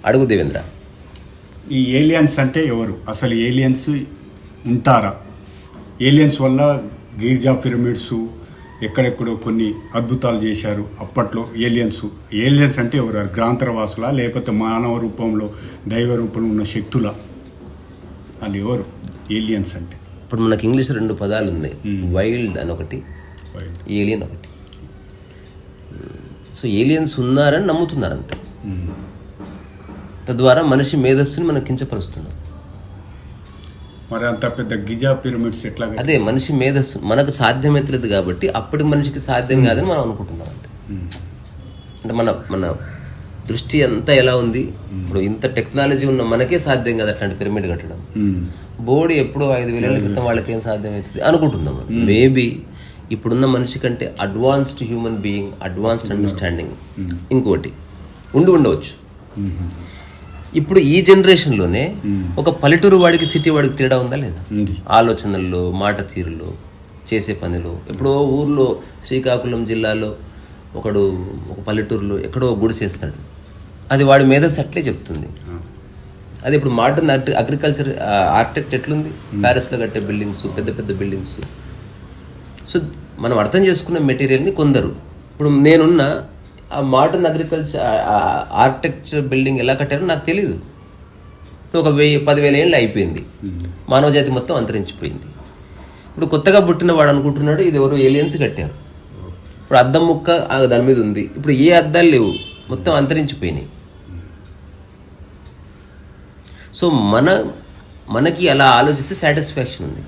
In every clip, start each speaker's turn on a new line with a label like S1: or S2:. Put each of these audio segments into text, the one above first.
S1: అడుగు దేవేంద్ర.
S2: ఈ ఏలియన్స్ అంటే ఎవరు? అసలు ఏలియన్స్ ఉంటారా? ఏలియన్స్ వల్ల గిజా పిరమిడ్స్ ఎక్కడెక్కడో కొన్ని అద్భుతాలు చేశారు అప్పట్లో. ఏలియన్స్ అంటే ఎవరు? గ్రాంతరవాసులా, లేకపోతే మానవ రూపంలో దైవ రూపంలో ఉన్న శక్తుల? అది ఎవరు ఏలియన్స్ అంటే?
S1: ఇప్పుడు మనకి ఇంగ్లీష్లో 2 పదాలు ఉన్నాయి, వైల్డ్ అని ఒకటి, ఏలియన్ ఒకటి. సో ఏలియన్స్ ఉన్నారని నమ్ముతున్నారు అంతే. తద్వారా మనిషి మేధస్సుని మనం కించపరుస్తున్నాం.
S2: మరి అంత పెద్ద గిజా పిరమిడ్స్ ఎట్లా?
S1: అదే మనిషి మేధస్సు మనకు సాధ్యమైతలేదు కాబట్టి అప్పటి మనిషికి సాధ్యం కాదని మనం అనుకుంటున్నాం అంతే. అంటే మన దృష్టి అంతా ఎలా ఉంది, ఇప్పుడు ఇంత టెక్నాలజీ ఉన్న మనకే సాధ్యం కాదు అట్లాంటి పిరమిడ్ కట్టడం. బోర్డు ఎప్పుడో 5,000 ఏళ్ళ క్రితం వాళ్ళకి ఏం సాధ్యమవుతుంది అనుకుంటున్నాం. మేబీ ఇప్పుడున్న మనిషి కంటే advanced human being, advanced understanding ఇంకోటి ఉండవచ్చు. ఇప్పుడు ఈ జనరేషన్లోనే ఒక పల్లెటూరు వాడికి సిటీ వాడికి తేడా ఉందా లేదా? ఆలోచనల్లో, మాట తీరులో, చేసే పనిలో. ఇప్పుడు ఊర్లో శ్రీకాకుళం జిల్లాలో ఒక పల్లెటూరులో ఎక్కడో గుడిసేస్తాడు, అది వాడి మేధస్సు అట్లే చెప్తుంది. అది ఇప్పుడు మోడర్న్ అగ్రికల్చర్ ఆర్కిటెక్ట్ ఎట్లుంది, ప్యారిస్లో కట్టే బిల్డింగ్స్, పెద్ద పెద్ద బిల్డింగ్స్. సో మనం అర్థం చేసుకున్న మెటీరియల్ని కొందరు, ఇప్పుడు నేనున్న ఆ మోడర్న్ అగ్రికల్చర్ ఆర్కిటెక్చర్ బిల్డింగ్ ఎలా కట్టారో నాకు తెలీదు. ఇప్పుడు ఒక 10,000 ఏళ్ళు అయిపోయింది, మానవ జాతి మొత్తం అంతరించిపోయింది. ఇప్పుడు కొత్తగా పుట్టిన వాడు అనుకుంటున్నాడు ఇది ఎవరు ఏలియన్స్ కట్టారు. ఇప్పుడు అద్దం ముక్క దాని మీద ఉంది, ఇప్పుడు ఏ అద్దాలు లేవు, మొత్తం అంతరించిపోయినాయి. సో మనకి అలా ఆలోచిస్తే సాటిస్ఫాక్షన్ ఉంది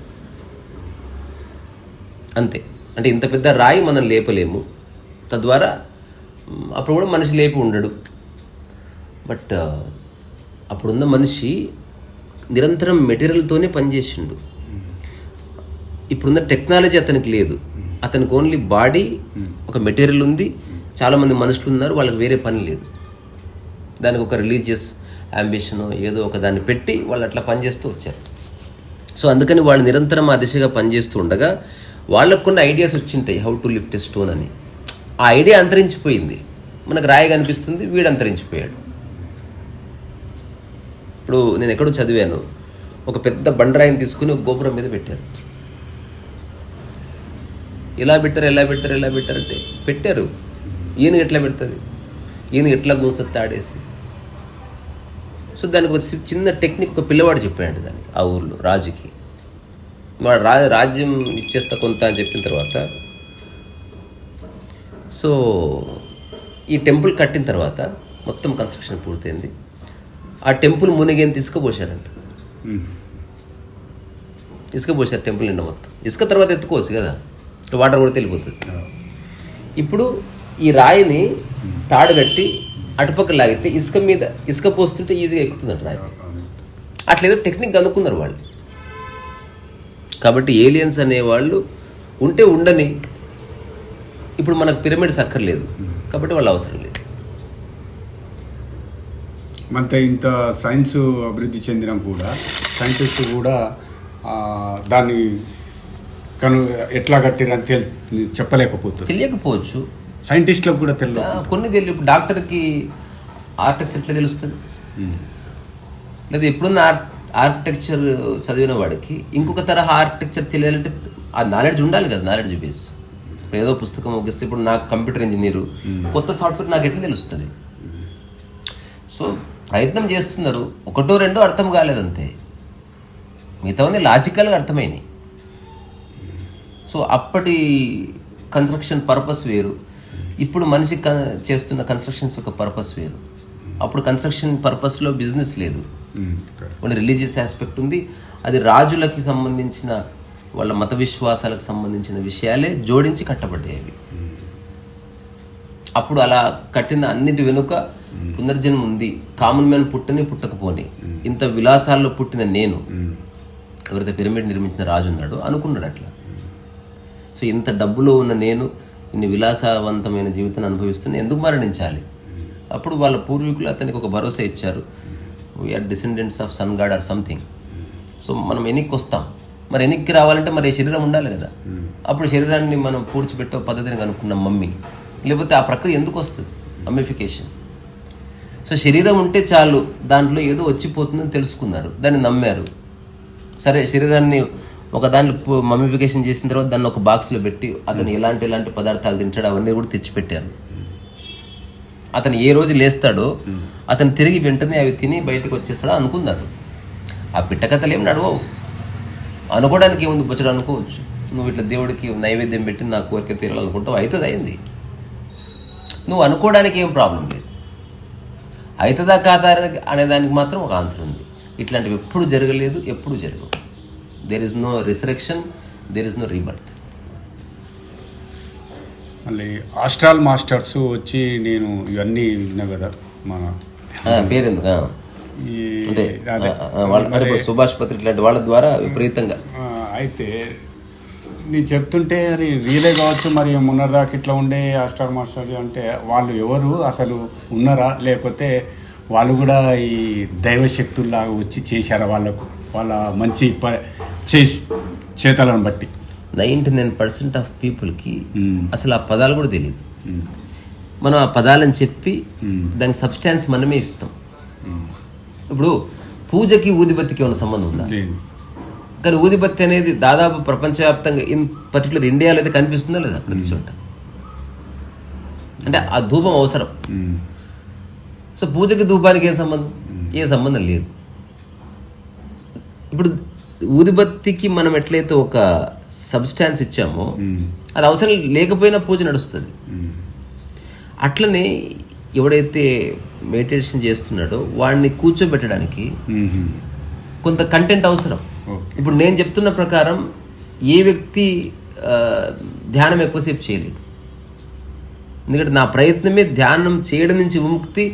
S1: అంతే. అంటే ఇంత పెద్ద రాయి మనం లేపలేము, తద్వారా అప్పుడు కూడా మనిషి లేపి ఉండడు. బట్ అప్పుడున్న మనిషి నిరంతరం మెటీరియల్తోనే పనిచేసిండు. ఇప్పుడున్న టెక్నాలజీ అతనికి లేదు, అతనికి ఓన్లీ బాడీ, ఒక మెటీరియల్ ఉంది, చాలామంది మనుషులు ఉన్నారు, వాళ్ళకి వేరే పని లేదు. దానికి ఒక రిలీజియస్ అంబిషన్ ఏదో ఒక దాన్ని పెట్టి వాళ్ళు అట్లా పనిచేస్తూ వచ్చారు. సో అందుకని వాళ్ళు నిరంతరం ఆ దిశగా పనిచేస్తూ ఉండగా వాళ్ళకు కొన్ని ఐడియాస్ వచ్చింటాయి, how to lift a stone అని. ఆ ఐడియా అంతరించిపోయింది, మనకు రాయి కనిపిస్తుంది, వీడు అంతరించిపోయాడు. ఇప్పుడు నేను ఎక్కడో చదివాను, ఒక పెద్ద బండరాయిని తీసుకుని ఒక గోపురం మీద పెట్టారు. ఎలా పెట్టారంటే పెట్టారు. ఈయన ఎట్లా పెడుతుంది, ఈయన ఎట్లా గుంసత్తి ఆడేసి. సో దానికి ఒక చిన్న టెక్నిక్ ఒక పిల్లవాడు చెప్పాడు దానికి, ఆ ఊర్లో రాజుకి. వాడు రాజ్యం ఇచ్చేస్తా కొంత అని చెప్పిన తర్వాత, సో ఈ టెంపుల్ కట్టిన తర్వాత మొత్తం కన్స్ట్రక్షన్ పూర్తయింది. ఆ టెంపుల్ మునిగేని తీసుకుపోసారంట. ఇసుకపోసారు టెంపుల్ నిండా మొత్తం. ఇసుక తర్వాత ఎత్తుకోవచ్చు కదా, వాటర్ కూడా వెళ్ళిపోతుంది. ఇప్పుడు ఈ రాయిని తాడు కట్టి అటుపక్క లాగితే ఇసుక పోస్తుంటే ఈజీగా ఎక్కుతుందంట రాయి. అట్లేదో టెక్నిక్ కనుక్కున్నారు వాళ్ళు. కాబట్టి ఏలియన్స్ అనేవాళ్ళు ఉంటే ఉండని, ఇప్పుడు మనకు పిరమిడ్స్ అక్కర్లేదు కాబట్టి వాళ్ళు అవసరం లేదు.
S2: మనతో ఇంత సైన్స్ అభివృద్ధి చెందిన కూడా సైంటిస్టు కూడా దాన్ని ఎట్లా కట్టిరని
S1: తెలియకపోవచ్చు.
S2: సైంటిస్టులకు కూడా తెలియదు,
S1: కొన్ని తెలియదు. డాక్టర్కి ఆర్కిటెక్చర్ ఎట్లా తెలుస్తుంది? లేదా ఎప్పుడున్న ఆర్కిటెక్చర్ చదివిన వాడికి ఇంకొక తరహా ఆర్కిటెక్చర్ తెలియాలంటే ఆ నాలెడ్జ్ ఉండాలి కదా, నాలెడ్జ్ బేస్. ఏదో పుస్తకం ముగిస్తే, ఇప్పుడు నాకు కంప్యూటర్ ఇంజనీరు, కొత్త సాఫ్ట్వేర్ నాకు ఎట్లా తెలుస్తుంది? సో ప్రయత్నం చేస్తున్నారు, 1-2 అర్థం కాలేదంతే, మిగతావన్నీ లాజికల్గా అర్థమైనాయి. సో అప్పటి కన్స్ట్రక్షన్ పర్పస్ వేరు, ఇప్పుడు మనిషి చేస్తున్న కన్స్ట్రక్షన్స్ యొక్క పర్పస్ వేరు. అప్పుడు కన్స్ట్రక్షన్ పర్పస్లో బిజినెస్ లేదు, ఓన్లీ రిలీజియస్ ఆస్పెక్ట్ ఉంది. అది రాజులకి సంబంధించిన వాళ్ళ మత విశ్వాసాలకు సంబంధించిన విషయాలే జోడించి కట్టబడ్డాయి. అప్పుడు అలా కట్టిన అన్నిటి వెనుక పునర్జన్మ ఉంది. కామన్ మ్యాన్ పుట్టకపోని ఇంత విలాసాల్లో పుట్టిన నేను, ఎవరైతే పిరమిడ్ నిర్మించిన రాజు ఉన్నాడో అనుకున్నాడు అట్లా. సో ఇంత డబ్బులో ఉన్న నేను ఇన్ని విలాసవంతమైన జీవితాన్ని అనుభవిస్తున్నా, ఎందుకు మరణించాలి? అప్పుడు వాళ్ళ పూర్వీకులు అతనికి ఒక భరోసా ఇచ్చారు, we are descendants of sun god or something. So మనం ఎన్నికి వస్తాం, మరి వెనక్కి రావాలంటే మరి శరీరం ఉండాలి కదా. అప్పుడు శరీరాన్ని మనం పూడ్చిపెట్టే పద్ధతిని కనుక్కున్నాం మమ్మీ. లేకపోతే ఆ ప్రక్రియ ఎందుకు వస్తుంది? మమ్మిఫికేషన్. సో శరీరం ఉంటే చాలు, దాంట్లో ఏదో వచ్చిపోతుందని తెలుసుకున్నారు, దాన్ని నమ్మారు. సరే, శరీరాన్ని ఒక దాన్ని మమ్మిఫికేషన్ చేసిన తర్వాత దాన్ని ఒక బాక్స్లో పెట్టి అతను ఎలాంటి పదార్థాలు తింటాడు అవన్నీ కూడా తెచ్చిపెట్టారు. అతను ఏ రోజు లేస్తాడో అతను తిరిగి వెంటనే అవి తిని బయటకు వచ్చేస్తాడో అనుకున్నారు. ఆ పిట్టకథలు ఏం నడవవు. అనుకోవడానికి ఏముంది, బొచ్చడు అనుకోవచ్చు. నువ్వు ఇట్లా దేవుడికి నైవేద్యం పెట్టి నా కోరిక తీరాలనుకుంటావు, అవుతుంది, అయింది. నువ్వు అనుకోవడానికి ఏం ప్రాబ్లం లేదు. అవుతుందా కాదా అనేదానికి మాత్రం ఒక ఆన్సర్ ఉంది. ఇట్లాంటివి ఎప్పుడు జరగలేదు, ఎప్పుడు జరగవు. There is no resurrection, there is no rebirth.
S2: మళ్ళీ ఆస్ట్రాల్ మాస్టర్స్ వచ్చి నేను ఇవన్నీ విన్నా కదా, మన
S1: పేరెందుకు
S2: అంటే
S1: సుభాష్ పత్రి ఇట్లాంటి వాళ్ళ ద్వారా విపరీతంగా
S2: అయితే నేను చెప్తుంటే అది రియలే కావచ్చు. మరి మొన్నటిదాకా ఇట్లా ఉండే ఆస్ట్రాల్ మాస్టర్ అంటే వాళ్ళు ఎవరు అసలు ఉన్నారా, లేకపోతే వాళ్ళు కూడా ఈ దైవశక్తుల్లాగా వచ్చి చేశారా వాళ్ళకు వాళ్ళ మంచి చేతలను బట్టి?
S1: 99% ఆఫ్ పీపుల్కి అసలు ఆ పదాలు కూడా తెలియదు. మనం ఆ పదాలను చెప్పి దానికి సబ్స్టాన్స్ మనమే ఇస్తాం. ఇప్పుడు పూజకి ఊదిబత్తికి ఏమైనా సంబంధం ఉందా? కానీ ఊదిబత్తి అనేది దాదాపు ప్రపంచవ్యాప్తంగా ఇన్ పర్టికులర్ ఇండియాలో అయితే కనిపిస్తుందా లేదా ప్రతి చోట? అంటే ఆ ధూపం అవసరం. సో పూజకి ధూపానికి ఏం సంబంధం? ఏ సంబంధం లేదు. ఇప్పుడు ఊదిబత్తికి మనం ఎట్లయితే ఒక సబ్స్టాన్స్ ఇచ్చామో అది అవసరం లేకపోయినా పూజ నడుస్తుంది. అట్లనే ఎవడైతే మెడిటేషన్ చేస్తున్నాడో వాడిని కూర్చోబెట్టడానికి కొంత కంటెంట్ అవసరం. ఇప్పుడు నేను చెప్తున్న ప్రకారం ఏ వ్యక్తి ధ్యానం ఎక్కువసేపు చేయలేడు. ఎందుకంటే నా ప్రయత్నమే ధ్యానం చేయడం నుంచి విముక్తి,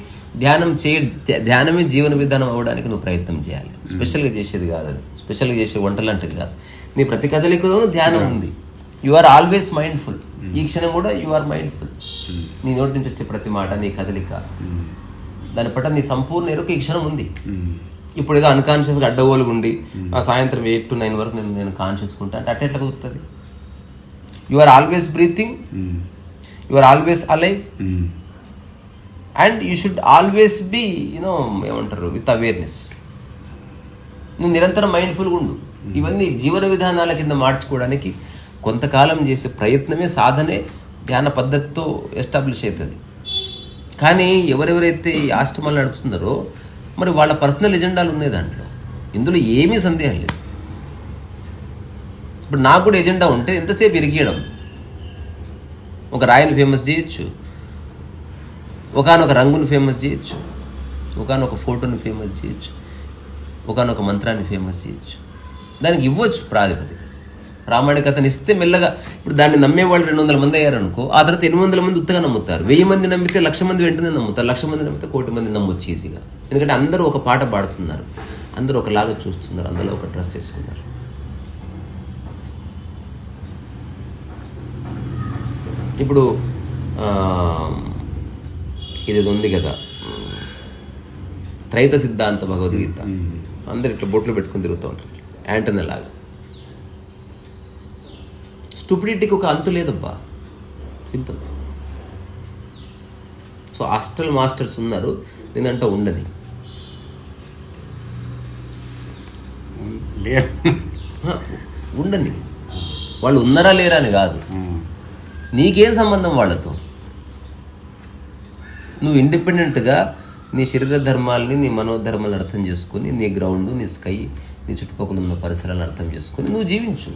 S1: ధ్యానమే జీవన విధానం అవ్వడానికి నువ్వు ప్రయత్నం చేయాలి. స్పెషల్గా చేసేది కాదు అది, స్పెషల్గా చేసే వంట లాంటిది కాదు. నీ ప్రతి కదలికలోనూ ధ్యానం ఉంది. You are always mindful. ఈ క్షణం కూడా యు ఆర్ మైండ్ఫుల్. నీ నోటి నుంచి వచ్చే ప్రతి మాట, నీ కదలిక, దాని పట్ల నీ సంపూర్ణ ఎరుక ఈ క్షణం ఉంది. ఇప్పుడు ఏదో అన్కాన్షియస్గా అడ్డగోలుగా ఉండి ఆ సాయంత్రం 8 to 9 వరకు నేను కాన్షియస్గా ఉంటా అంటే ఎట్లా కుదురుతుంది? You are always breathing, you are always alive, and you should always be ఏమంటారు విత్ అవేర్నెస్. నువ్వు నిరంతరం మైండ్ఫుల్గా ఉండు. ఇవన్నీ జీవన విధానాల కింద మార్చుకోవడానికి కొంతకాలం చేసే ప్రయత్నమే, సాధనే ధ్యాన పద్ధతితో ఎస్టాబ్లిష్ అవుతుంది. కానీ ఎవరెవరైతే ఈ ఆశ్రమాలు నడుపుతున్నారో మరి వాళ్ళ పర్సనల్ ఎజెండాలు ఉన్నాయి దాంట్లో. ఇందులో ఏమీ సందేహం లేదు. ఇప్పుడు నాకు కూడా ఎజెండా ఉంటే ఎంతసేపు ఇరికియడం. ఒక రాయిని ఫేమస్ చేయొచ్చు, ఒకనొక రంగుని ఫేమస్ చేయొచ్చు, ఒకనొక ఫోటోని ఫేమస్ చేయొచ్చు, ఒకనొక మంత్రాన్ని ఫేమస్ చేయొచ్చు. దానికి ఇవ్వచ్చు ప్రాతిపదిక, ప్రామాణికతను ఇస్తే మెల్లగా. ఇప్పుడు దాన్ని నమ్మేవాళ్ళు 200 మంది అయ్యారనుకో, ఆ తర్వాత 800 మంది ఉత్తగా నమ్ముతారు. 1000 మంది నమ్మితే 1,00,000 మంది వెంటనే నమ్ముతారు. 1,00,000 మంది నమ్మితే 1,000,000 మంది నమ్మొచ్చు ఈజీగా. ఎందుకంటే అందరూ ఒక పాట పాడుతున్నారు, అందరూ ఒకలాగా చూస్తున్నారు, అందరూ ఒక డ్రెస్ వేసుకున్నారు. ఇప్పుడు ఇది ఉంది కదా, త్రైత సిద్ధాంత భగవద్గీత, అందరు ఇట్లా బొట్లు పెట్టుకుని తిరుగుతూ ఉంటారు యాంటనా లాగా. స్టూపిడిటీకి ఒక అంతు లేదబ్బా, సింపుల్. సో ఆస్ట్రల్ మాస్టర్స్ ఉన్నారు, దీనంటే ఉండని ఉండని. వాళ్ళు ఉన్నారా లేరా అని కాదు, నీకేం సంబంధం వాళ్ళతో. నువ్వు ఇండిపెండెంట్గా నీ శరీర ధర్మాలని, నీ మనోధర్మాలను అర్థం చేసుకుని, నీ గ్రౌండ్, నీ స్కై, నీ చుట్టుపక్కల ఉన్న పరిసరాలను అర్థం చేసుకుని నువ్వు జీవించు.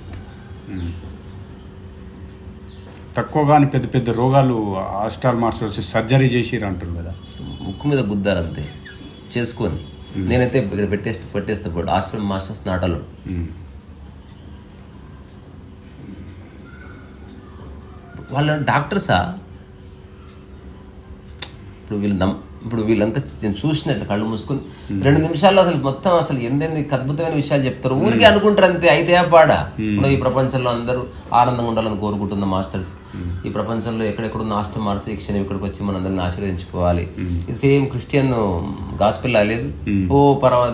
S2: తక్కువ కానీ పెద్ద పెద్ద రోగాలు ఆస్ట్రాల్ మాస్టర్ వచ్చి సర్జరీ చేసిరు అంటారు కదా,
S1: ముక్కు మీద గుద్దారు అంతే చేసుకొని. నేనైతే ఇక్కడ పెట్టేస్తే కూడా ఆస్ట్రాల్ మాస్టర్స్ నాటలో వాళ్ళ డాక్టర్సా. ఇప్పుడు వీళ్ళంతా నేను చూసినట్లు కళ్ళు మూసుకొని 2 నిమిషాల్లో అసలు మొత్తం అసలు ఎందెంది అద్భుతమైన విషయాలు చెప్తారు. ఊరికే అనుకుంటారు అంతే, అయితే పాడా. ఈ ప్రపంచంలో అందరూ ఆనందంగా ఉండాలని కోరుకుంటున్న మాస్టర్స్, ఈ ప్రపంచంలో ఎక్కడెక్కడున్న ఆస్ట్రల్ మాస్టర్స్ ఈ క్షణం ఇక్కడికి వచ్చి మనందరిని ఆశీర్వదించుకోవాలి. ఈ సేమ్ క్రిస్టియన్ గాస్పెల్ లేదు, ఓ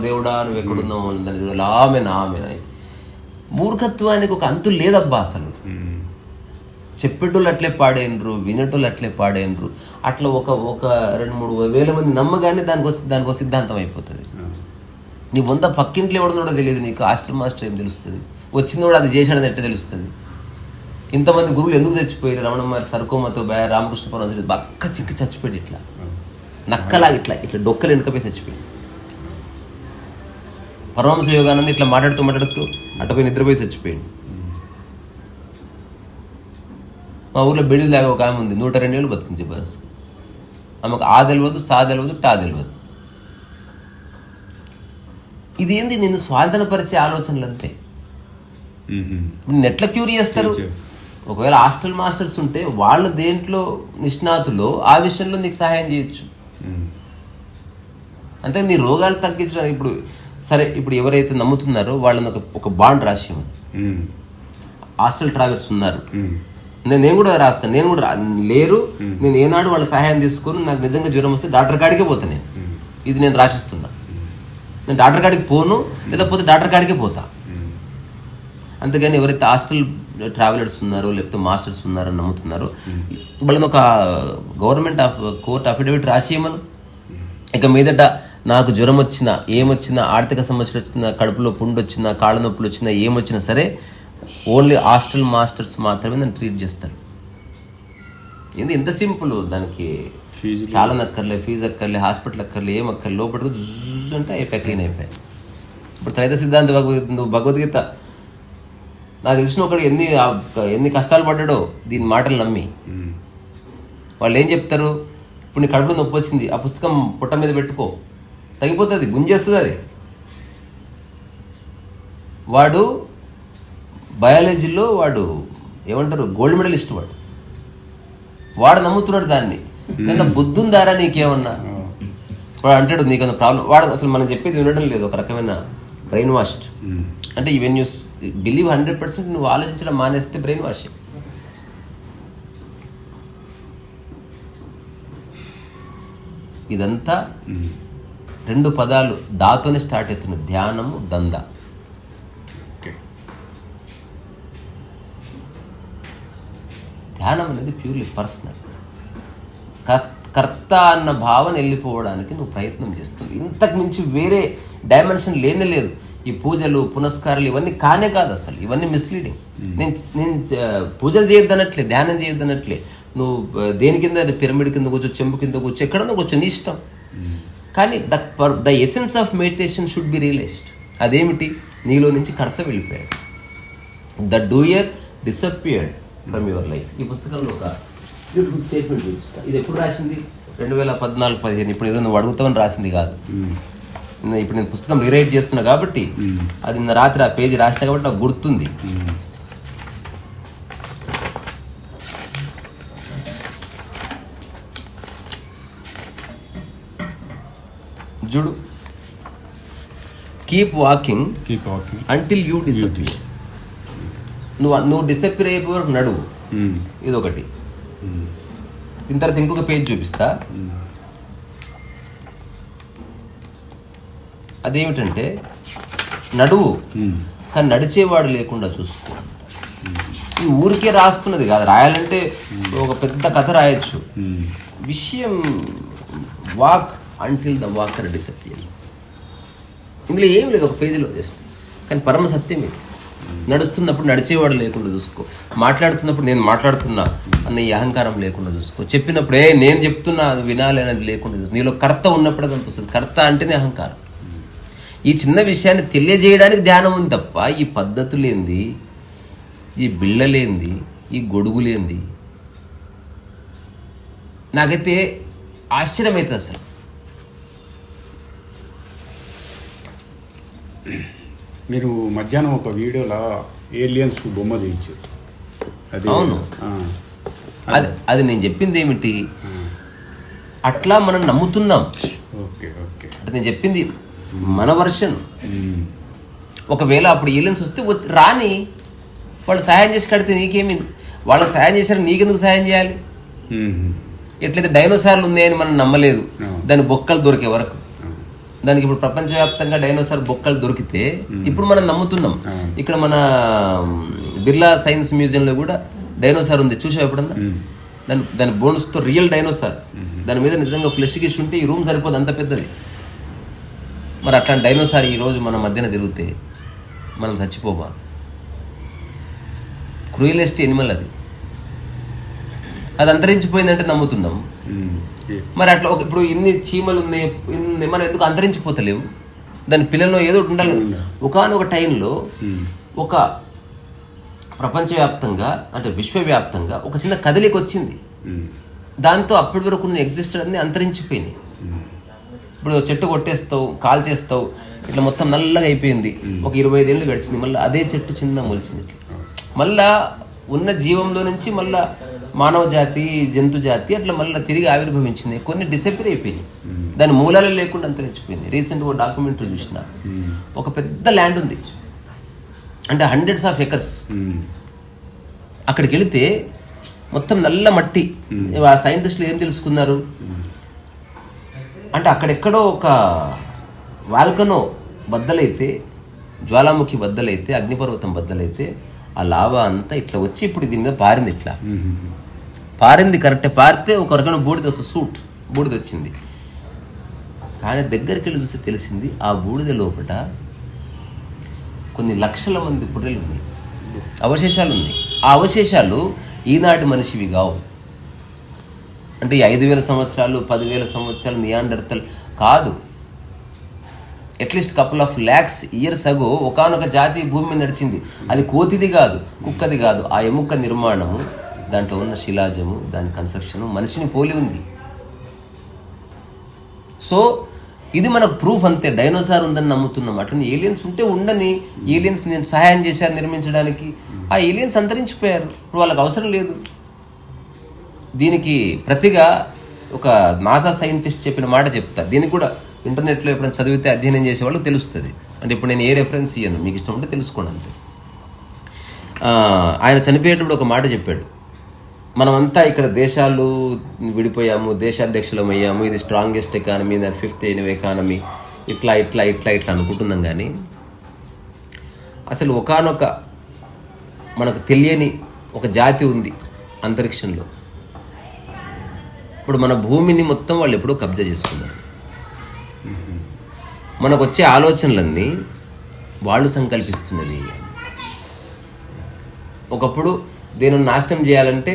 S1: దేవుడా నువ్వు ఎక్కడున్నావు దాన్ని చూడాలి, ఆమెనా మూర్ఖత్వానికి ఒక అంతు లేదబ్బా అసలు. చెప్పేటోళ్ళు అట్లే పాడైనరు, వినేటోళ్ళు అట్లే పాడైనరు. అట్లా ఒక 2-3 వేల మంది నమ్మగానే దానికి ఒక సిద్ధాంతం అయిపోతుంది. నీ పక్కింట్లో ఎవడన్నాడో తెలియదు, నీకు హాస్టల్ మాస్టర్ ఏం తెలుస్తుంది, వచ్చిందోడు అది చేశాడని ఎట్లా తెలుస్తుంది. ఇంతమంది గురువులు ఎందుకు చచ్చిపోయారు? రమణమ్మారి సరుకోమతో రామకృష్ణ పరమహంస బక్క చిక్కి చచ్చిపోయాడు, ఇట్లా నక్కలా ఇట్లా డొక్కలు వెనుకపోయి చచ్చిపోయాడు. పరమహంస యోగానంద ఇట్లా మాట్లాడుతూ అట్టపోయి నిద్రపోయి చచ్చిపోయాడు. మా ఊర్లో బెడిలు లాగా ఒక ఆమె ఉంది, 102 ఏళ్ళు బతికించే బస్. ఆమెకు ఆ తెలియదు, సా తెలియదు, టా తెలియదు. ఇదేంది నిన్ను స్వాధీనపరిచే ఆలోచనలు అంతే. నిన్ను ఎట్లా క్యూర్ చేస్తారు? ఒకవేళ హాస్టల్ మాస్టర్స్ ఉంటే వాళ్ళు దేంట్లో నిష్ణాతులో ఆ విషయంలో నీకు సహాయం చేయొచ్చు. అంతే నీ రోగాలు తగ్గించడానికి. ఇప్పుడు ఎవరైతే నమ్ముతున్నారో వాళ్ళని ఒక బాండ్ రాసి హాస్టల్ ట్రావెల్స్ ఉన్నారు, నేను కూడా రాస్తాను. నేను కూడా లేరు, నేను ఏనాడు వాళ్ళ సహాయం తీసుకొని నాకు నిజంగా జ్వరం వస్తే డాక్టర్ కాడికే పోతా. ఇది నేను రాసిస్తున్నా. నేను డాక్టర్ కాడికి పోను, లేకపోతే డాక్టర్ కాడికే పోతా. అంతేగాని ఎవరైతే హాస్టల్ ట్రావెలర్స్ ఉన్నారో లేకపోతే మాస్టర్స్ ఉన్నారని నమ్ముతున్నారో వాళ్ళని ఒక గవర్నమెంట్ కోర్ట్ అఫిడవిట్ రాసియమను. ఇక మీదట నాకు జ్వరం వచ్చినా, ఏమొచ్చినా, ఆర్థిక సమస్యలు వచ్చినా, కడుపులో పుండు వచ్చినా, కాళ్ళ నొప్పులు వచ్చినా, ఏమొచ్చినా సరే ఓన్లీ హాస్టల్ మాస్టర్స్ మాత్రమే నన్ను ట్రీట్ చేస్తారు. ఎంత సింపుల్. దానికి చాలా అక్కర్లే, ఫీజు అక్కర్లే, హాస్పిటల్ అక్కర్లే, ఏం అక్కర్లే. లోపలికి జుజ్ అంటే అయిపోయి క్లీన్ అయిపోయాయి. ఇప్పుడు త్రైత సిద్ధాంత భగవద్గీత నాకు తెలిసిన ఒకటి ఎన్ని కష్టాలు పడ్డాడో దీని మాటలు నమ్మి. వాళ్ళు ఏం చెప్తారు? ఇప్పుడు నీ కడుపులో నొప్పి వచ్చింది, ఆ పుస్తకం పుట్ట మీద పెట్టుకో, తగ్గిపోతుంది, గుంజేస్తుంది అది. వాడు బయాలజీలో ఏమంటారు గోల్డ్ మెడలిస్ట్. వాడు నమ్ముతున్నాడు దాన్ని. నిన్న బుద్ధుందారా నీకేమన్నా? వాడు అంటాడు నీకన్నా ప్రాబ్లం. వాడు అసలు మనం చెప్పేది వినడం లేదు, ఒక రకమైన బ్రెయిన్ వాష్డ్. అంటే ఈవెన్ యూ బిలీవ్ 100%, నువ్వు ఆలోచించడం మానేస్తే బ్రెయిన్ వాష్. ఇదంతా 2 పదాలు దాతోనే స్టార్ట్ అవుతుంది, ధ్యానము, దంద. ధ్యానం అనేది ప్యూర్లీ పర్సనల్. కర్త అన్న భావన వెళ్ళిపోవడానికి నువ్వు ప్రయత్నం చేస్తున్నావు. ఇంతకు మించి వేరే డైమెన్షన్ లేనే లేదు. ఈ పూజలు పునస్కారాలు ఇవన్నీ కానే కాదు అసలు. ఇవన్నీ మిస్లీడింగ్. నేను పూజలు చేయొద్దనట్లే, ధ్యానం చేయొద్దనట్లే. నువ్వు దేని కింద, పిరమిడ్ కింద కూర్చో, చెంపు కింద కూర్చో, ఎక్కడన్నా కూర్చో, నీ ఇష్టం. కానీ the essence of meditation should be realised. అదేమిటి? నీలో నుంచి కర్త వెళ్ళిపోయాడు. The doer disappeared from your life. ఈ పుస్తకంలో ఒక బ్యూటిఫుల్ స్టేట్మెంట్ చూపిస్తా. ఇది ఎప్పుడు రాసింది? 2014-15. ఇప్పుడు ఏదో నువ్వు అడుగుతావని రాసింది కాదు. ఇప్పుడు నేను పుస్తకం రీరైట్ చేస్తున్నా కాబట్టి అది నిన్న రాత్రి ఆ పేజీ రాసిన కాబట్టి నాకు గుర్తుంది. చూడు, keep walking until you disappear. నువ్వు డిసపియర్ అయిపోయే వరకు నడువు. ఇదొకటి. దీని తర్వాత ఇంకొక పేజ్ చూపిస్తా. అదేమిటంటే నడువు, కానీ నడిచేవాడు లేకుండా చూసుకో. ఈ ఊరికే రాస్తున్నది కాదు, రాయాలంటే ఒక పెద్ద కథ రాయొచ్చు. విషయం walk until the walker disappear. ఇందులో ఏం లేదు, ఒక పేజీలో జస్ట్. కానీ పరమ సత్యం ఇది. నడుస్తున్నప్పుడు నడిచేవాడు లేకుండా చూసుకో. మాట్లాడుతున్నప్పుడు నేను మాట్లాడుతున్నా అన్న ఈ అహంకారం లేకుండా చూసుకో. చెప్పినప్పుడు నేను చెప్తున్నా అది వినాలి అనేది లేకుండా చూసుకో. నీలో కర్త ఉన్నప్పుడు అది వస్తుంది. కర్త అంటేనే అహంకారం. ఈ చిన్న విషయాన్ని తెలియజేయడానికి ధ్యానం ఉంది తప్ప ఈ పద్ధతులేంది, ఈ బిళ్ళలేంది, ఈ గొడుగులేంది. నాకైతే ఆశ్చర్యమవుతుంది అసలు.
S2: మీరు మధ్యాహ్నం ఒక వీడియోలో ఏలియన్స్ బొమ్మ చేయించారు.
S1: అవును, అది నేను చెప్పింది ఏమిటి, అట్లా మనం నమ్ముతున్నాం. అంటే నేను చెప్పింది మన వర్షన్. ఒకవేళ అప్పుడు ఏలియన్స్ వస్తే రాని, వాళ్ళు సహాయం చేసి కడితే నీకేమి? వాళ్ళకి సహాయం చేశారు, నీకెందుకు సహాయం చేయాలి? ఎట్లయితే డైనోసార్లు ఉన్నాయని మనం నమ్మలేదు దాని బొక్కలు దొరికే వరకు. దానికి ఇప్పుడు ప్రపంచవ్యాప్తంగా డైనోసార్ బొక్కలు దొరికితే ఇప్పుడు మనం నమ్ముతున్నాం. ఇక్కడ మన బిర్లా సైన్స్ మ్యూజియంలో కూడా డైనోసార్ ఉంది, చూసావు ఎప్పుడన్నా? దాని బోన్స్తో రియల్ డైనోసార్, దాని మీద నిజంగా ఫ్లెష్ గిష్ ఉంటే ఈ రూమ్ సరిపోదు, అంత పెద్దది. మరి అట్లాంటి డైనోసార్ ఈరోజు మన మధ్యన తిరిగితే మనం చచ్చిపోవా? క్రూయలెస్ట్ ఎనిమల్ అది అంతరించిపోయిందంటే నమ్ముతున్నాం. మరి అట్లా ఇప్పుడు ఇన్ని చీమలు ఉన్నాయి, మనం ఎందుకు అంతరించిపోతలేవు? దాని పిల్లల్లో ఏదో ఒకటి ఉండాలి. ఒకానొక టైంలో ఒక ప్రపంచవ్యాప్తంగా అంటే విశ్వవ్యాప్తంగా ఒక చిన్న కదలిక వచ్చింది. దాంతో అప్పటి వరకు ఉన్న ఎగ్జిస్టెడ్ అన్ని అంతరించిపోయినాయి. ఇప్పుడు చెట్టు కొట్టేస్తావు, కాల్ చేస్తావు, ఇట్లా మొత్తం నల్లగా అయిపోయింది. ఒక 25 ఏళ్ళు గడిచింది, మళ్ళీ అదే చెట్టు చిన్న మొలిచింది. మళ్ళా ఉన్న జీవంలో నుంచి మళ్ళా మానవ జాతి, జంతు జాతి అట్లా మళ్ళీ తిరిగి ఆవిర్భవించింది. కొన్ని డిసపియర్ అయిపోయినాయి, దాని మూలాలు లేకుండా అంతరించిపోయింది. రీసెంట్గా ఒక డాక్యుమెంటరీ చూసిన, ఒక పెద్ద ల్యాండ్ ఉంది, అంటే హండ్రెడ్స్ ఆఫ్ ఎకర్స్. అక్కడికి వెళితే మొత్తం నల్ల మట్టి. ఆ సైంటిస్టులు ఏం తెలుసుకున్నారు అంటే అక్కడెక్కడో ఒక వాల్కనో బద్దలైతే, జ్వాలాముఖి బద్దలైతే, అగ్నిపర్వతం బద్దలైతే ఆ లావా అంతా ఇట్లా వచ్చి ఇప్పుడు దీని మీద పారింది. ఇట్లా పారింది, కరెక్టే. పారితే ఒక రకమైన బూడిద వస్తుంది, బూడిద వచ్చింది. కానీ దగ్గరికి వెళ్ళి చూస్తే తెలిసింది ఆ బూడిద లోపల కొన్ని లక్షల మంది పుర్రెలు ఉన్నాయి, అవశేషాలు ఉన్నాయి. ఆ అవశేషాలు ఈనాటి మనిషివి కావు. అంటే 5,000 సంవత్సరాలు 10,000 సంవత్సరాలు నియాండర్తల్ కాదు. At least couple of lakhs years ago ఒకానొక జాతి భూమి మీద నడిచింది. అది కోతిది కాదు, కుక్కది కాదు. ఆ ఎముక నిర్మాణము, దాంట్లో ఉన్న శిలాజము, దాని కన్స్ట్రక్షను మనిషిని పోలి ఉంది. సో ఇది మనకు ప్రూఫ్ అంతే. డైనోసార్ ఉందని నమ్ముతున్నాం. అట్లనే ఏలియన్స్ ఉంటే ఉండని, ఏలియన్స్ నేను సహాయం చేశారు నిర్మించడానికి. ఆ ఏలియన్స్ అంతరించిపోయారు, ఇప్పుడు వాళ్ళకి అవసరం లేదు. దీనికి ప్రతిగా ఒక నాసా సైంటిస్ట్ చెప్పిన మాట చెప్తా. దీనికి కూడా ఇంటర్నెట్లో ఎప్పుడైనా చదివితే అధ్యయనం చేసే వాళ్ళకి తెలుస్తుంది. అంటే ఇప్పుడు నేను ఏ రెఫరెన్స్ ఇయ్యను, మీకు ఇష్టం ఉంటే తెలుసుకోండి అంతే. ఆయన చనిపోయేటప్పుడు ఒక మాట చెప్పాడు, మనమంతా ఇక్కడ దేశాలు విడిపోయాము, దేశాధ్యక్షులం అయ్యాము, ఇది స్ట్రాంగెస్ట్ ఎకానమీ, ఇది 5th ఎకానమీ, ఇట్లా ఇట్లా ఇట్లా ఇట్లా అనుకుంటున్నాం. కానీ అసలు ఒకానొక మనకు తెలియని ఒక జాతి ఉంది అంతరిక్షంలో. ఇప్పుడు మన భూమిని మొత్తం వాళ్ళు ఎప్పుడో కబ్జా చేసుకున్నారు. మనకు వచ్చే ఆలోచనలన్నీ వాళ్ళు సంకల్పిస్తున్నది. ఒకప్పుడు దీనిని నాశనం చేయాలంటే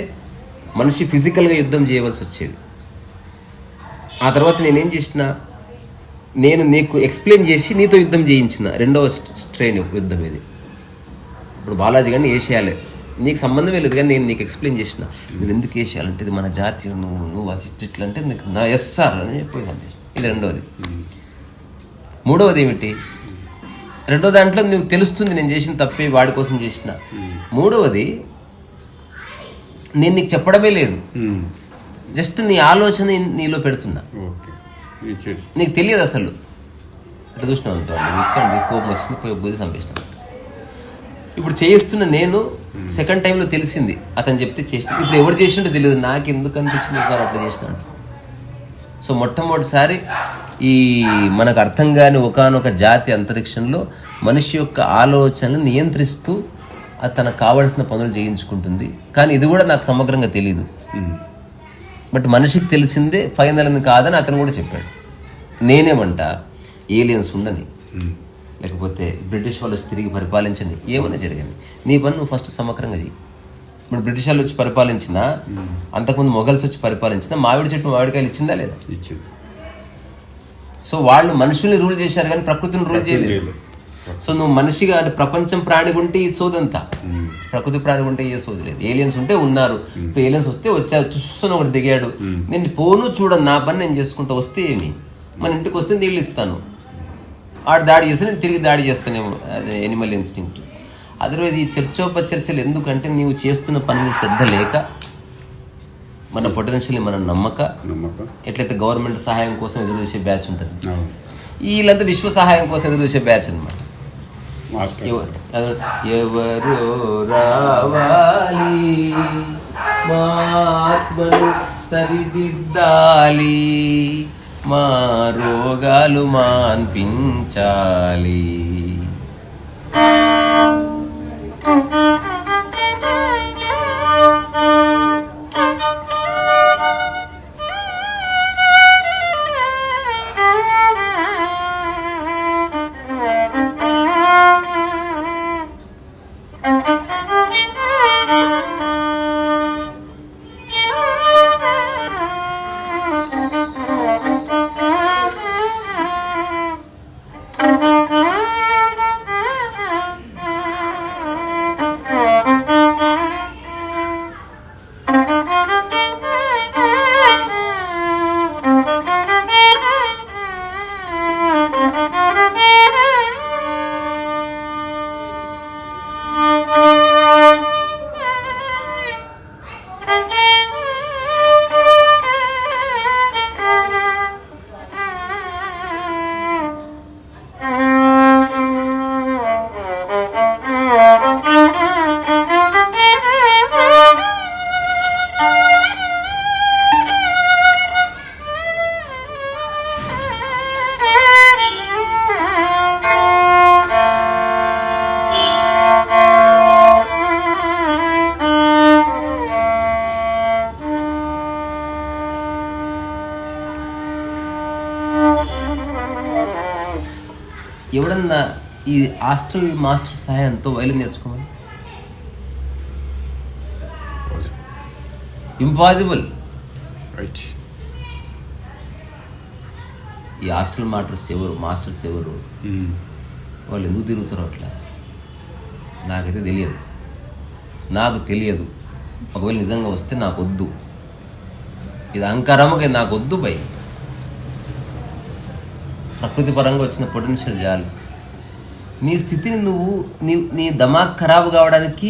S1: మనిషి ఫిజికల్గా యుద్ధం చేయవలసి వచ్చేది. ఆ తర్వాత నేనేం చేసిన, నేను నీకు ఎక్స్ప్లెయిన్ చేసి నీతో యుద్ధం చేయించిన రెండవ స్ట్రెయిన్ యుద్ధం ఇది. ఇప్పుడు బాలాజీ కానీ వేసేయాలి, నీకు సంబంధమే లేదు, కానీ నేను నీకు ఎక్స్ప్లెయిన్ చేసిన, నువ్వు ఎందుకు వేసేయాలంటే ఇది మన జాతి, నువ్వు ఇట్లా అంటే నీకు నా ఎస్ సార్ అని చెప్పేసి. ఇది రెండవది. మూడవది ఏమిటి, రెండో దాంట్లో నువ్వు తెలుస్తుంది నేను చేసిన తప్పే, వాడి కోసం చేసిన. మూడవది నేను నీకు చెప్పడమే లేదు, జస్ట్ నీ ఆలోచన నీలో పెడుతున్నా, నీకు తెలియదు అసలు. ఇట్లా చూసినావు అనుకో, కోపం వచ్చింది, పోయి బుద్ధి చంపేసినాను. ఇప్పుడు చేయిస్తున్న నేను సెకండ్ టైంలో తెలిసింది, అతను చెప్తే చేసిన. ఇప్పుడు ఎవరు చేసినట్టు తెలియదు, నాకు ఎందుకు అనిపించింది సార్ అట్లా చేసినట్టు. సో మొట్టమొదటిసారి ఈ మనకు అర్థం కాని ఒకానొక జాతి అంతరిక్షంలో మనిషి యొక్క ఆలోచనలు నియంత్రిస్తూ అది తనకు కావాల్సిన పనులు చేయించుకుంటుంది. కానీ ఇది కూడా నాకు సమగ్రంగా తెలీదు. బట్ మనిషికి తెలిసిందే ఫైనల్ అని కాదని అతను కూడా చెప్పాడు. నేనేమంటా, ఏలియన్స్ ఉండని, లేకపోతే బ్రిటిష్ వాళ్ళు వచ్చి తిరిగి పరిపాలించండి, ఏమైనా జరిగింది, నీ పని నువ్వు ఫస్ట్ సమగ్రంగా చెయ్యి. ఇప్పుడు బ్రిటిష్ వాళ్ళు వచ్చి పరిపాలించినా, అంతకుముందు మొఘల్స్ వచ్చి పరిపాలించినా మామిడి చెట్టు మామిడికాయలు ఇచ్చిందా లేదా? ఇచ్చింది. సో వాళ్ళు మనుషుల్ని రూల్ చేశారు కానీ ప్రకృతిని రూల్ చేయలేదు. సో నువ్వు మనిషిగా అంటే ప్రపంచం ప్రాణిగా ఉంటే ఈ సోదంతా, ప్రకృతి ప్రాణిగా ఉంటే ఏ సోది లేదు. ఏలియన్స్ ఉంటే ఉన్నారు, ఇప్పుడు ఏలియన్స్ వస్తే వచ్చారు, తుస్సుని ఒకటి దిగాడు, నేను పోను చూడను, నా పని నేను చేసుకుంటా, వస్తే ఏమి, మన ఇంటికి వస్తే నీళ్ళు ఇస్తాను, ఆడు దాడి చేస్తే నేను తిరిగి దాడి చేస్తానేమో, యాజ్ ఎనిమల్ ఇన్స్టింక్ట్. అదర్వైజ్ ఈ చర్చలు ఎందుకంటే నీవు చేస్తున్న పనిని శ్రద్ధ లేక, మన పొటెన్షియల్ని మనం నమ్మక, ఎట్లయితే గవర్నమెంట్ సహాయం కోసం ఎదురు చూసే బ్యాచ్ ఉంటుంది, వీళ్ళంతా విశ్వ సహాయం కోసం ఎదురు చూసే బ్యాచ్ అనమాట. ఎవరు రావాలి మా ఆత్మను సరిదిద్దాలి, మా రోగాలు మాన్పించాలి. ఎవడన్నా ఈ హాస్టల్ మాస్టర్ సహాయంతో వైలిన్ నేర్చుకోమని? ఇంపాసిబుల్.
S2: రైట్.
S1: ఈ హాస్టల్ మాస్టర్స్ ఎవరు, వాళ్ళు ఎందుకు తిరుగుతారో అట్లా నాకైతే తెలియదు. ఒకవేళ నిజంగా వస్తే నాకు వద్దు, ఇది అహంకారముగా నాకు వద్దు. పై ప్రకృతి పరంగా వచ్చిన పొటెన్షియల్ చాలు. నీ స్థితిని నీ దమాక్ ఖరాబ్ కావడానికి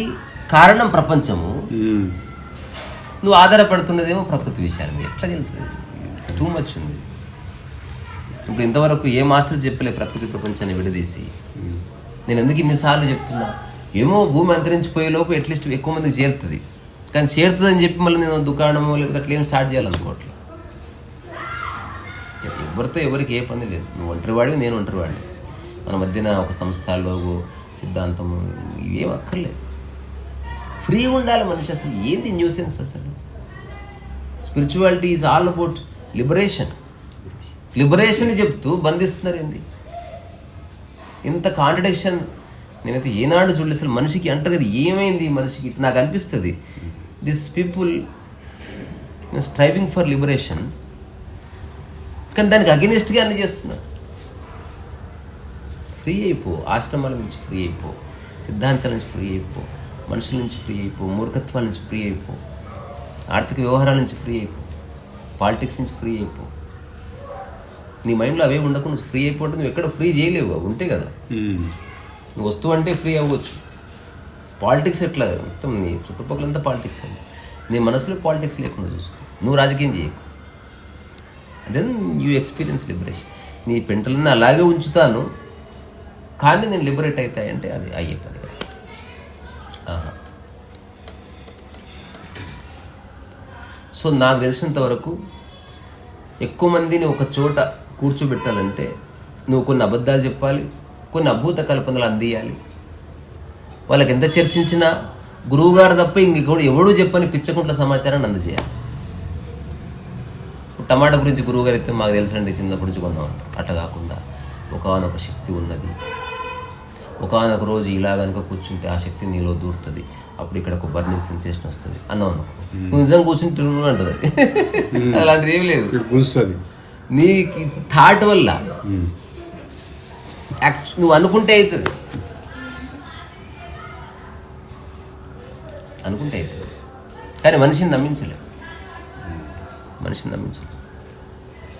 S1: కారణం ప్రపంచము, నువ్వు ఆధారపడుతున్నదేమో ప్రకృతి విషయాల మీద. ఎట్లా వెళ్తుంది? టూ మచ్ ఉంది. ఇప్పుడు ఇంతవరకు ఏ మాస్టర్ చెప్పలే ప్రకృతి ప్రపంచాన్ని విడదీసి. నేను ఎందుకు ఇన్నిసార్లు చెప్తున్నా, ఏమో భూమి అంతరించిపోయేలోపు అట్లీస్ట్ ఎక్కువ మందికి చేరుతుంది, కానీ చేరుతుందని చెప్పి మళ్ళీ నేను దుకాణమో లేకపోతే అట్లా ఏం స్టార్ట్ చేయాలనుకోవట్లేదు. ఎవరితో ఎవరికి ఏ పని లేదు. నువ్వు ఒంటరివాడివి, నేను ఒంటరివాడిని. మన మధ్యన ఒక సంస్థలో సిద్ధాంతము ఇవేం అక్కర్లేదు. ఫ్రీ ఉండాలి మనిషి. అసలు ఏంది న్యూసెన్స్? అసలు spirituality is all about liberation చెప్తూ బంధిస్తున్నారు. ఏంది ఇంత కాంట్రడిక్షన్? నేనైతే ఏనాడు చూడలేదు. అసలు మనిషికి అంటారు కదా, ఏమైంది మనిషికి? నాకు అనిపిస్తుంది this people striving for liberation, కానీ దానికి అగెనిస్ట్గా అన్ని చేస్తున్నారు. ఫ్రీ అయిపో, ఆశ్రమాల నుంచి ఫ్రీ అయిపో, సిద్ధాంతాల నుంచి ఫ్రీ అయిపో, మనుషుల నుంచి ఫ్రీ అయిపో, మూర్ఖత్వాల నుంచి ఫ్రీ అయిపో, ఆర్థిక వ్యవహారాల నుంచి ఫ్రీ అయిపో, పాలిటిక్స్ నుంచి ఫ్రీ అయిపో. నీ మైండ్లో అవే ఉండకు. నువ్వు ఫ్రీ అయిపోతే నువ్వు ఎక్కడ ఫ్రీ చేయలేవు. ఉంటే కదా నువ్వు వస్తువు అంటే ఫ్రీ అవ్వచ్చు. పాలిటిక్స్ ఎట్లా? మొత్తం నీ చుట్టుపక్కలంతా పాలిటిక్స్ అండి. నీ మనసులో పాలిటిక్స్ లేకుండా చూసుకో. నువ్వు రాజకీయం చేయకు. Then you experience liberation. నీ పెంటలన్నీ అలాగే ఉంచుతాను, కానీ నేను లిబరేట్ అవుతాయంటే అది అయ్యే పని కదా. సో నాకు తెలిసినంత వరకు ఎక్కువ మందిని ఒక చోట కూర్చోబెట్టాలంటే నువ్వు కొన్ని అబద్ధాలు చెప్పాలి, కొన్ని అభూత కల్పనలు అందియాలి. వాళ్ళకి ఎంత చర్చించినా గురువుగారు తప్ప ఇంకెవడు ఎవడూ చెప్పని పిచ్చకుంట్ల సమాచారాన్ని అందజేయాలి. టమాటా గురించి గురువుగారు అయితే మాకు తెలుసండి, చిన్నప్పటి నుంచి కొందాం అంటారు. అట్లా కాకుండా ఒకనొక శక్తి ఉన్నది, ఒకనొక రోజు ఇలా కనుక కూర్చుంటే ఆ శక్తి నీలో దూరుతుంది, అప్పుడు ఇక్కడ ఒక బర్నింగ్ సెన్సేషన్ వస్తుంది అన్నావు. నువ్వు నిజంగా కూర్చుంటే అంటుంది. అలాంటిది ఏమి లేదు. నీ థాట్ వల్ల నువ్వు అనుకుంటే అవుతుంది, కానీ మనిషిని నమ్మించలేవు.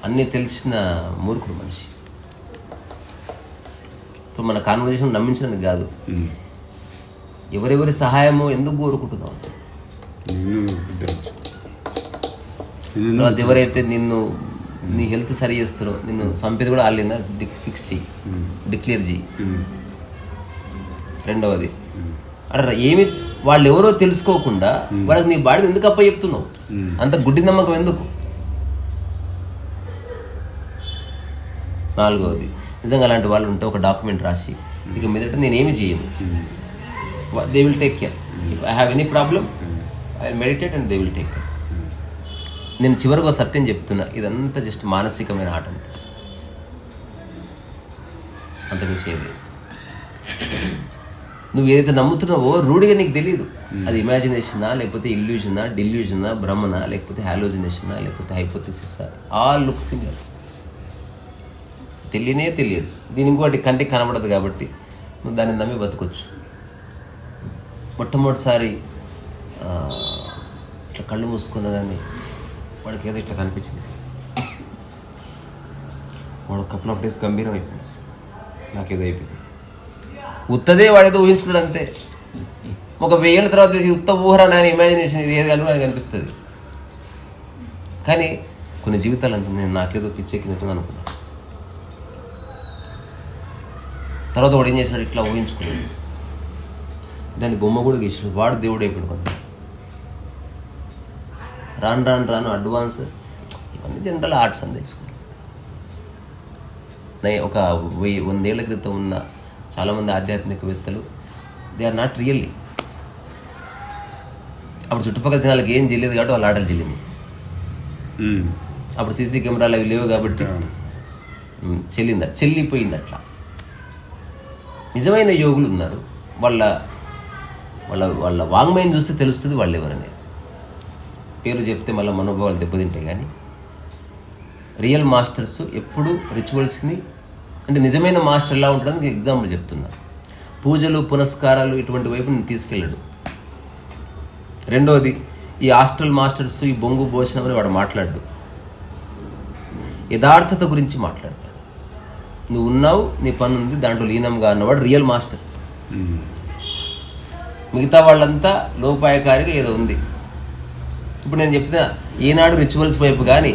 S1: అన్నీ తెలిసిన మూర్ఖుడు మనిషి. ఇప్పుడు మన కాన్వర్జేషన్ నమ్మించడానికి కాదు, ఎవరెవరి సహాయమో ఎందుకు కోరుకుంటున్నావు అసలు? ఎవరైతే నిన్ను నీ హెల్త్ సరి చేస్తారో నిన్ను సంపేది కూడా వాళ్ళేనా ఫిక్స్ చెయ్యి, డిక్లేర్ చెయ్యి. రెండవది అక్కడ ఏమి వాళ్ళు ఎవరో తెలుసుకోకుండా వాళ్ళకి నీ బాడీని ఎందుకు అప్ప చెప్తున్నావు? అంత గుడ్డి నమ్మకం ఎందుకు? నాలుగవది, నిజంగా అలాంటి వాళ్ళు ఉంటే ఒక డాక్యుమెంట్ రాసి ఇక మీదట నేనేమి చేయను, they will take care. If I have any problem I will meditate and they will take care. నేను చివరికి ఒక సత్యం చెప్తున్నా, ఇదంతా జస్ట్ మానసికమైన ఆట అంతే, అంతకుమించి ఏం లేదు. నువ్వు ఏదైతే నమ్ముతున్నావో రూఢిగా నీకు తెలియదు, అది ఇమాజినేషనా లేకపోతే ఇల్యూజనా, డిల్యూజనా, భ్రమనా, లేకపోతే హాలోజినేషనా, లేకపోతే హైపోథెసిసా, ఆల్ లుక్ సిమిలర్. తెలియనే తెలియదు. దీని ఇంకోటి కంటికి కనబడదు కాబట్టి నువ్వు దాన్ని నమ్మి బతకొచ్చు. మొట్టమొదటిసారి ఇట్లా కళ్ళు మూసుకున్న దాన్ని వాడికి ఏదో ఇట్లా కనిపించింది, వాడు కపుల్ ఆఫ్ డేస్ గంభీరం అయిపోయింది, అసలు నాకేదో అయిపోయింది. ఉత్తదే వాడేదో ఊహించుకున్నాడు అంతే. ఒక 1000 ఏళ్ళ తర్వాత ఉత్త ఊహరా నాని ఇమాజినేషన్, ఇది ఏది కనుక నాకు అనిపిస్తుంది. కానీ కొన్ని జీవితాలు అంటే నేను నాకేదో పిచ్చెక్కినట్టుగా అనుకున్నాను. తర్వాత వాడు ఏం చేశాడు, ఇట్లా ఊహించుకున్నాడు, దాన్ని బొమ్మ కూడా గీసాడు, వాడు దేవుడు అయిపోయాడు. కొంత రాను అడ్వాన్స్ ఇవన్నీ జనరల్ ఆర్ట్స్ అని తెలుసుకున్నాను. ఒక 100 ఏళ్ల క్రితం ఉన్న చాలామంది ఆధ్యాత్మికవేత్తలు దే ఆర్ నాట్ రియల్లీ. అప్పుడు చుట్టుపక్కల జనాలకు ఏం చెల్లేదు కాబట్టి వాళ్ళు ఆటలు చెల్లింది. అప్పుడు సీసీ కెమెరాలు అవి లేవు కాబట్టి చెల్లిపోయింది. అట్లా నిజమైన యోగులు ఉన్నారు, వాళ్ళ వాళ్ళ వాళ్ళ వాంగ్మయం చూస్తే తెలుస్తుంది వాళ్ళు ఎవరనేది. పేరు చెప్తే మళ్ళీ మనోభావాలు దెబ్బతింటాయి. కానీ రియల్ మాస్టర్స్ ఎప్పుడు రిచువల్స్ని, అంటే నిజమైన మాస్టర్ ఎలా ఉంటుందని ఎగ్జాంపుల్ చెప్తున్నా. పూజలు పునస్కారాలు ఇటువంటి వైపు నేను తీసుకెళ్ళాడు. రెండోది, ఈ హాస్టల్ మాస్టర్స్ ఈ బొంగు భోజనం అని వాడు మాట్లాడు, యథార్థత గురించి మాట్లాడతాడు. నువ్వు ఉన్నావు, నీ పని ఉంది, దాంట్లో లీనంగా అన్నవాడు రియల్ మాస్టర్. మిగతా వాళ్ళంతా లోపాయకారిగా ఏదో ఉంది. ఇప్పుడు నేను చెప్తున్నా, ఈనాడు రిచువల్స్ వైపు కానీ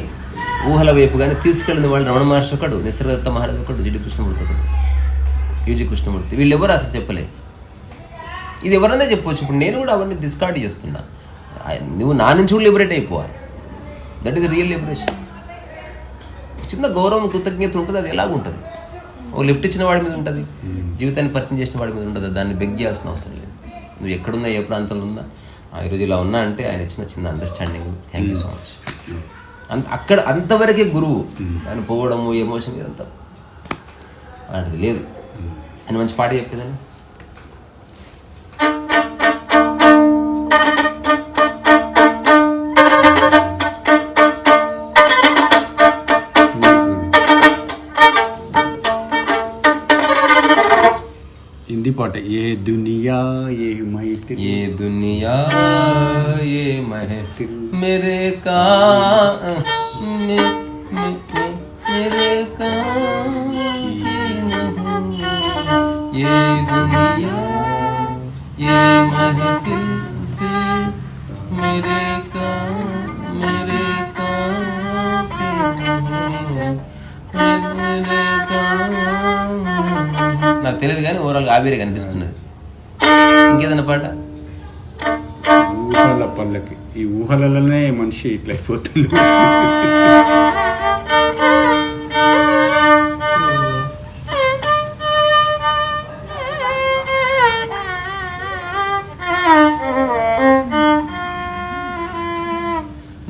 S1: ఊహల వైపు కానీ తీసుకెళ్ళిన వాళ్ళు రమణ మహర్షి ఒకడు, నిసర్గదత్త మహారాజు ఒకడు, జిడి కృష్ణమూర్తి ఒకడు, యూజీ కృష్ణమూర్తి, వీళ్ళెవరు అసలు చెప్పలేదు. ఇది ఎవరన్నా చెప్పవచ్చు. ఇప్పుడు నేను కూడా అవన్నీ డిస్కార్డ్ చేస్తున్నా. నువ్వు నా నుంచి కూడా లిబరేట్ అయిపోవాలి. That is real liberation. చిన్న గౌరవం కృతజ్ఞత ఉంటుంది, అది ఎలాగుంటుంది. ఓ లిఫ్ట్ ఇచ్చిన వాడి మీద ఉంటుంది, జీవితాన్ని పరిచయం చేసిన వాడి మీద ఉంటుంది. దాన్ని బెగ్ చేయాల్సిన అవసరం లేదు. నువ్వు ఎక్కడున్నా, ఏ ప్రాంతంలో ఉన్నా, ఈరోజు ఇలా ఉన్నా అంటే ఆయన ఇచ్చిన చిన్న understanding, thank you so much. అక్కడ అంతవరకే గురువు. ఆయన పోవడము, ఎమోషన్ ఇదంతా అలాంటిది లేదు. ఆయన మంచి పాట చెప్పేదాన్ని,
S2: హిందీ పాట, ఏ దునియా ఏ మహతిల్,
S1: ఏ దునియా ఏ మహతిల్ మేరే కామ్ మేరే కామ్ ఏ దునియా ఏ మహతిల్ మేరే కామ్ మేరే కామ్ మేరే కామ్. నాకు తెలియదు కానీ ఓవరాల్గా ఆవిరే కనిపిస్తున్నది. ఇంకేదన్నా పాట?
S2: ఊహల పల్లకి, ఈ ఊహలలోనే మనిషి ఇట్లా అయిపోతుంది.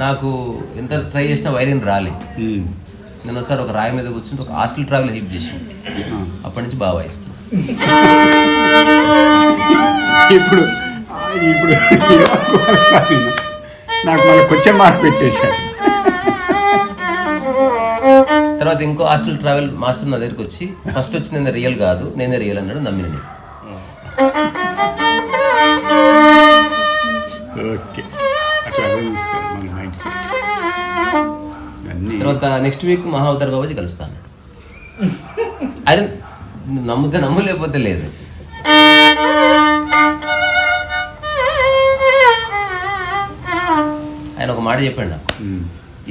S1: నాకు ఎంత ట్రై చేసినా వైలిన్ రాలే. నేను ఒకసారి ఒక రాయి మీద కూర్చుంటే ఒక హాస్టల్ ట్రావెల్ హెల్ప్ చేసాను. అప్పటి నుంచి బాగా వాయిస్తాను.
S2: ఇప్పుడు నాకు మళ్ళీ కొంచెం మార్క్ పెట్టేశారు.
S1: తర్వాత ఇంకో హాస్టల్ ట్రావెల్ మాస్టర్ నా దగ్గరికి వచ్చి ఫస్ట్ వచ్చి నేను రియల్ కాదు, నేనే రియల్ అన్నాడు. నమ్మిన నేను.
S2: ఓకే, అట్లా తీసుకోండి మన మైండ్ సెట్.
S1: తర్వాత నెక్స్ట్ వీక్ మహావతార్ బాబాజీ కలుస్తాను. అది నమ్ముతే నమ్ము, లేకపోతే లేదు. ఆయన ఒక మాట చెప్పాడు నాకు,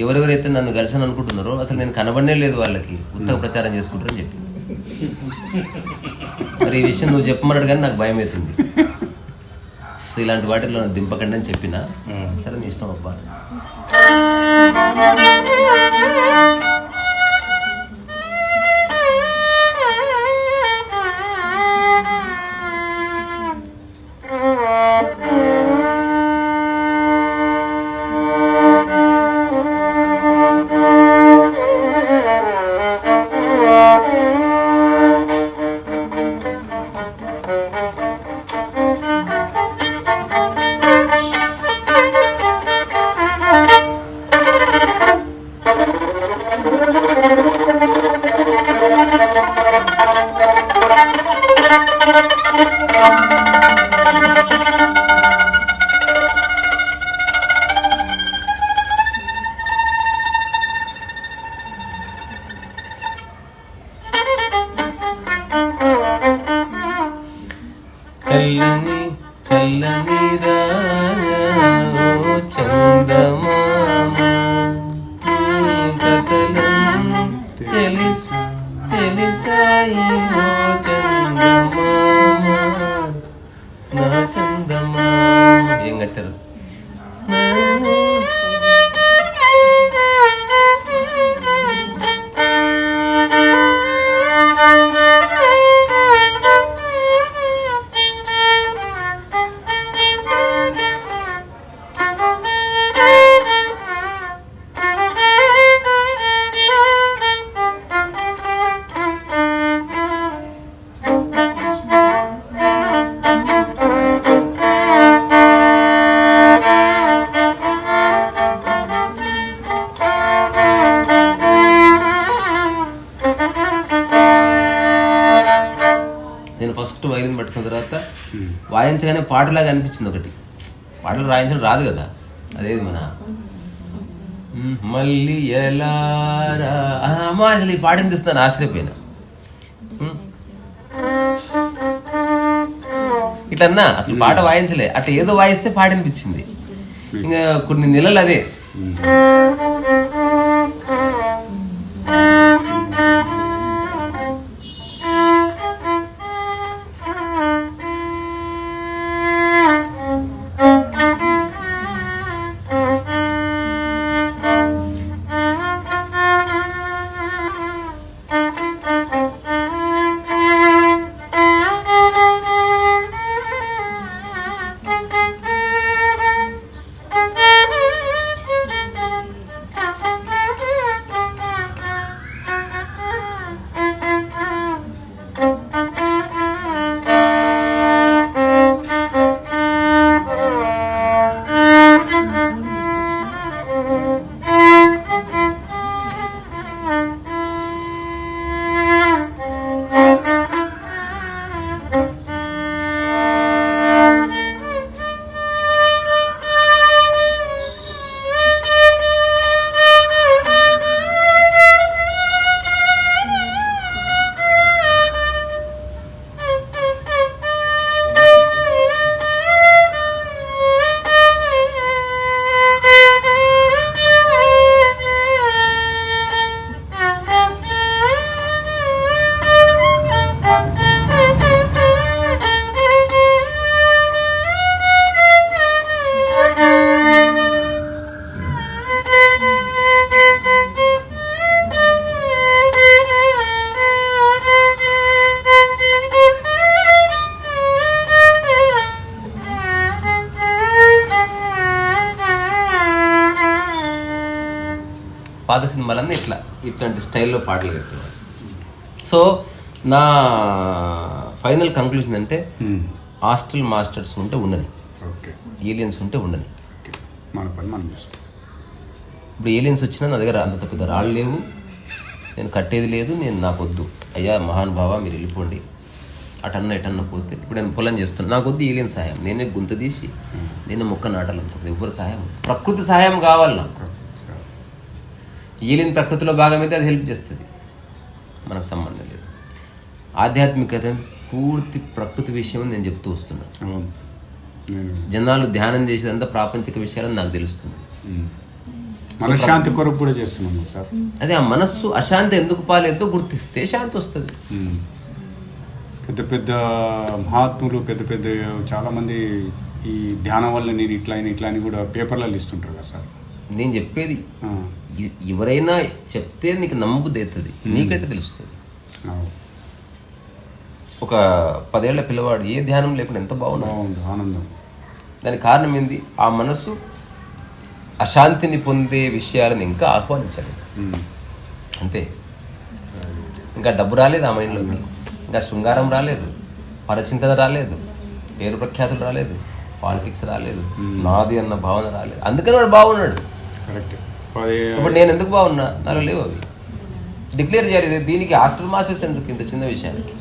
S1: ఎవరెవరైతే నన్ను కలిసాను అనుకుంటున్నారో అసలు నేను కనబడనే లేదు, వాళ్ళకి ఉత్తగా ప్రచారం చేసుకుంటారని చెప్పి. మరి ఈ విషయం నువ్వు చెప్పమన్నాడు కానీ నాకు భయం అవుతుంది. సో ఇలాంటి వాటిలో నన్ను దింపకండి అని చెప్పినా, సరే నీ ఇష్టం అబ్బా. ఓ చందమామ నీ కథలన్నీ తెలిసాయి ఓ చందమామ నా చందమామ. ఏం కట్టారు? నేను ఫస్ట్ వైలిన్ పట్టుకున్న తర్వాత వాయించగానే పాటలాగా అనిపించింది ఒకటి. పాటలు రాయించడం రాదు కదా, అదేది మన మళ్ళీ ఎలా అమ్మా అసలు ఈ పాట అనిపిస్తున్నాను ఆశ్చర్యపోయినా. ఇట్లన్నా అసలు పాట వాయించలే, అట్లా ఏదో వాయిస్తే పాట అనిపించింది. ఇంకా కొన్ని నెలలు అదే. పాత సినిమాలన్నీ ఇట్లాంటి స్టైల్లో పాటలు కట్టినారు. సో నా ఫైనల్ కంక్లూజన్ అంటే హాస్టల్ మాస్టర్స్ ఉంటే ఉండని, ఏలియన్స్ ఉంటే ఉండని.
S2: మన పని మనం చేసుకో.
S1: ఇప్పుడు ఏలియన్స్ వచ్చినా నా దగ్గర అంత పెద్ద రాళ్ళు లేవు, నేను కట్టేది లేదు, నేను నాకు వద్దు అయ్యా మహానుభావ మీరు వెళ్ళిపోండి అటన్నా ఎటన్నా పోతే. ఇప్పుడు నేను పొలం చేస్తున్నాను, నాకు వద్దు ఏలియన్ సహాయం, నేనే గుంత తీసి నేనే మొక్క నాటాలనుకుంటుంది. ఎవరు సహాయం? ప్రకృతి సహాయం కావాలి నాకు. ఏలియన్ ప్రకృతిలో భాగమైతే అది హెల్ప్ చేస్తుంది, మనకు సంబంధం లేదు. ఆధ్యాత్మికత పూర్తి ప్రకృతి విషయం నేను చెప్తూ వస్తున్నాను. జనాలు ధ్యానం చేసేదంతా ప్రాపంచిక విషయాలని నాకు తెలుస్తుంది.
S2: మనశ్శాంతి కొరకు కూడా చేస్తున్నాము సార్.
S1: అదే ఆ మనస్సు అశాంతి ఎందుకు పాలేదో గుర్తిస్తే శాంతి వస్తుంది.
S2: పెద్ద పెద్ద మహాత్ములు చాలామంది ఈ ధ్యానం వల్ల నేను ఇట్లా అని కూడా పేపర్లలో ఇస్తుంటారు కదా సార్.
S1: నేను చెప్పేది ఎవరైనా చెప్తే నీకు నమ్మబుద్ధి అవుతుంది, నీకంటే తెలుస్తుంది. ఒక 10 ఏళ్ల పిల్లవాడు ఏ ధ్యానం లేకుండా ఎంత బాగుంది,
S2: ఆనందం.
S1: దానికి కారణం ఏంది? ఆ మనసు అశాంతిని పొందే విషయాలను ఇంకా ఆహ్వానించలేదు, అంతే. ఇంకా డబ్బు రాలేదు ఆ మైండ్లోకి, ఇంకా శృంగారం రాలేదు, పరచింతన రాలేదు, పేరు ప్రఖ్యాతులు రాలేదు, పాలిటిక్స్ రాలేదు, నాది అన్న భావన రాలేదు. అందుకని వాడు బాగున్నాడు.
S2: కరెక్ట్.
S1: ఇప్పుడు నేను ఎందుకు బాగున్నా? నాలో లేవు అవి. డిక్లేర్ చేయాలి. దీనికి హాస్టల్ మాస్టర్స్ ఎందుకు ఇంత చిన్న విషయానికి?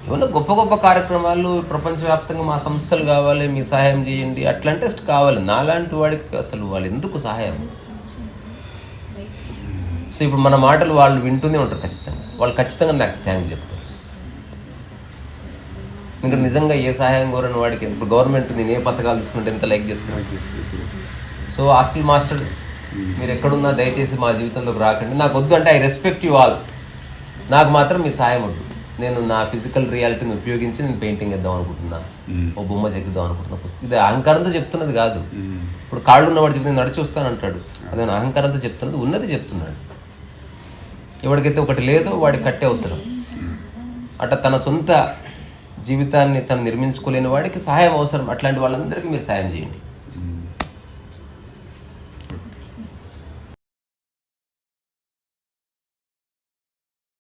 S1: ఏమన్నా గొప్ప గొప్ప కార్యక్రమాలు ప్రపంచవ్యాప్తంగా మా సంస్థలు కావాలి, మీ సహాయం చేయండి అట్లాంటి కావాలి. నాలాంటి వాడికి అసలు వాళ్ళు ఎందుకు సహాయం? సో ఇప్పుడు మన మాటలు వాళ్ళు వింటూనే ఉంటారు ఖచ్చితంగా. వాళ్ళు ఖచ్చితంగా నాకు థ్యాంక్స్ చెప్తారు. ఇంకా నిజంగా ఏ సహాయం కోరని వాడికి ఇప్పుడు గవర్నమెంట్ నేను ఏ పథకాలు తీసుకుంటే ఎంత లైక్ చేస్తున్నాను. సో హాస్టల్ మాస్టర్స్ మీరు ఎక్కడున్నా దయచేసి మా జీవితంలోకి రాకండి. నాకు వద్దు అంటే ఐ రెస్పెక్ట్ యూ ఆల్. నాకు మాత్రం మీ సాయం వద్దు. నేను నా ఫిజికల్ రియాలిటీని ఉపయోగించి నేను పెయింటింగ్ వేద్దాం అనుకుంటున్నాను, ఓ బొమ్మ చెక్కుదాం అనుకుంటున్నా. పుస్తకం ఇది అహంకారంతో చెప్తున్నది కాదు. ఇప్పుడు కాళ్ళు ఉన్నవాడు చెప్తే నడిచి వస్తానంటాడు, అదే అహంకారంతో చెప్తున్నది, ఉన్నది చెప్తున్నాడు. ఎవరికైతే ఒకటి లేదో వాడికి కట్టే అవసరం. అట్లా తన సొంత జీవితాన్ని తను నిర్మించుకోలేని వాడికి సహాయం అవసరం. అట్లాంటి వాళ్ళందరికీ మీరు సాయం చేయండి.